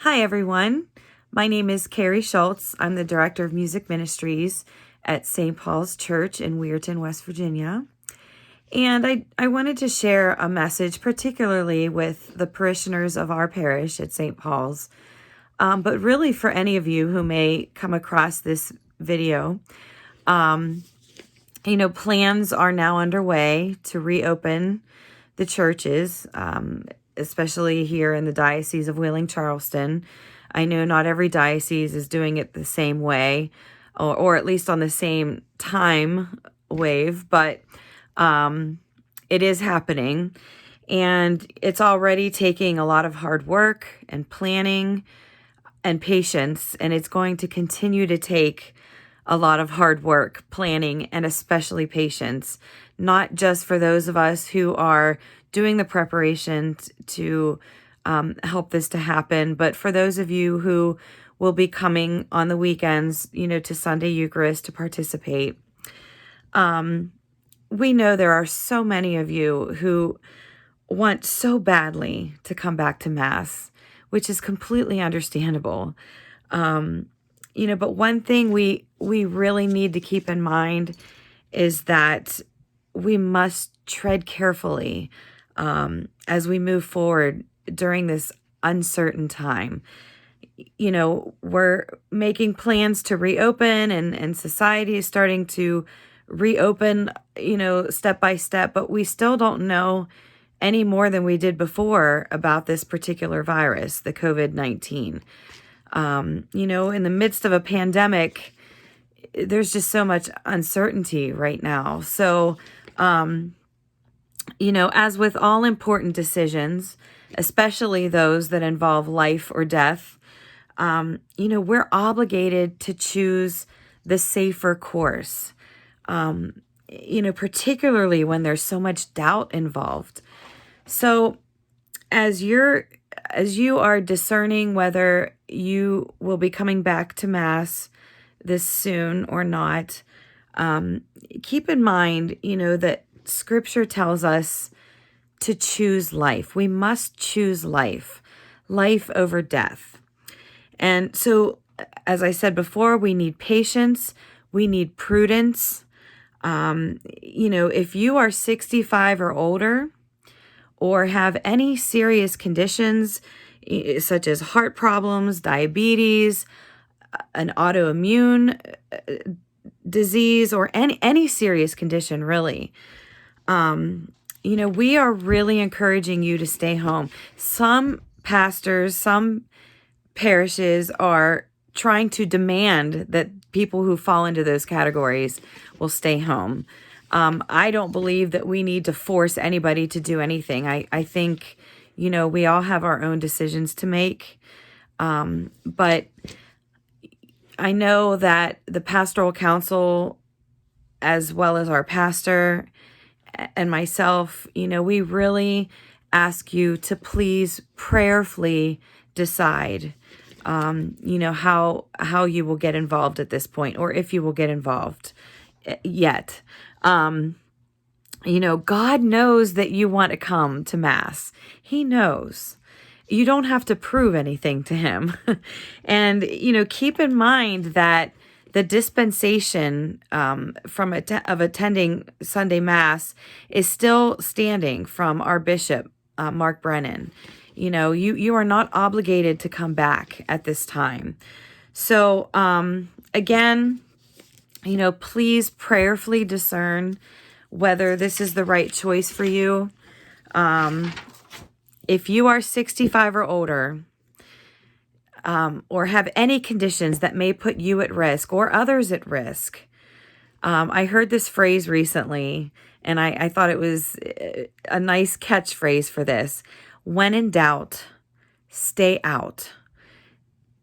Hi, everyone. My name is Carrie Shultz. I'm the Director of Music Ministries at St. Paul's Church in Weirton, West Virginia. And I wanted to share a message, particularly with the parishioners of our parish at St. Paul's, but really for any of you who may come across this video. Plans are now underway to reopen the churches, especially here in the Diocese of Wheeling-Charleston. I know not every diocese is doing it the same way, or at least on the same time wave, but it is happening. And it's already taking a lot of hard work and planning and patience, and it's going to continue to take a lot of hard work, planning, and especially patience, not just for those of us who are doing the preparation to help this to happen, but for those of you who will be coming on the weekends, to Sunday Eucharist to participate. We know there are so many of you who want so badly to come back to Mass, which is completely understandable. But one thing we really need to keep in mind is that we must tread carefully as we move forward during this uncertain time. We're making plans to reopen and society is starting to reopen, step by step, but we still don't know any more than we did before about this particular virus, the COVID-19. In the midst of a pandemic, there's just so much uncertainty right now. So, as with all important decisions, especially those that involve life or death, we're obligated to choose the safer course, particularly when there's so much doubt involved. So as you are discerning whether you will be coming back to Mass this soon or not, keep in mind, that Scripture tells us to choose life. We must choose life over death. And so, as I said before, we need patience, we need prudence. If you are 65 or older, or have any serious conditions such as heart problems, diabetes, an autoimmune disease, or any serious condition, really, we are really encouraging you to stay home. Some pastors, some parishes are trying to demand that people who fall into those categories will stay home. I don't believe that we need to force anybody to do anything. I think, we all have our own decisions to make. But I know that the pastoral council, as well as our pastor and myself, we really ask you to please prayerfully decide, how you will get involved at this point, or if you will get involved yet. God knows that you want to come to Mass. He knows. You don't have to prove anything to him. And, keep in mind that the dispensation of attending Sunday Mass is still standing from our bishop, Mark Brennan. You are not obligated to come back at this time. So, again, please prayerfully discern whether this is the right choice for you. If you are 65 or older, or have any conditions that may put you at risk or others at risk, I heard this phrase recently, and I thought it was a nice catchphrase for this. When in doubt, stay out.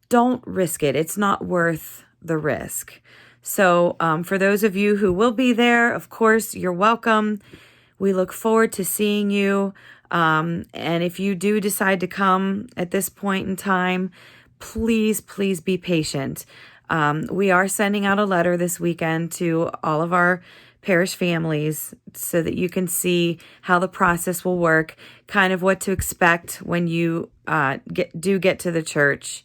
Don't risk it. It's not worth the risk. So for those of you who will be there, of course, you're welcome. We look forward to seeing you. And if you do decide to come at this point in time, please be patient. We are sending out a letter this weekend to all of our parish families so that you can see how the process will work, kind of what to expect when you get to the church.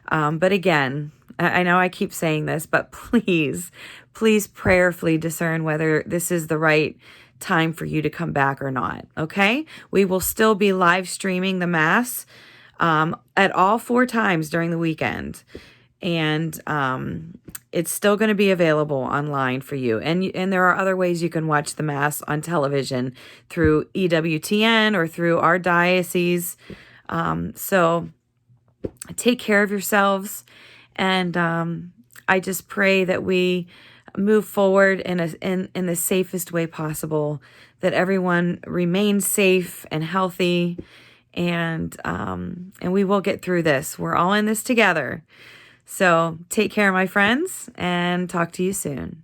But again, I know I keep saying this, but please prayerfully discern whether this is the right time for you to come back or not. Okay? We will still be live streaming the Mass at all 4 times during the weekend. And it's still going to be available online for you. And there are other ways you can watch the Mass on television through EWTN or through our diocese. So take care of yourselves. And I just pray that we move forward in the safest way possible, that everyone remains safe and healthy, and we will get through this. We're all in this together. So take care, my friends, and talk to you soon.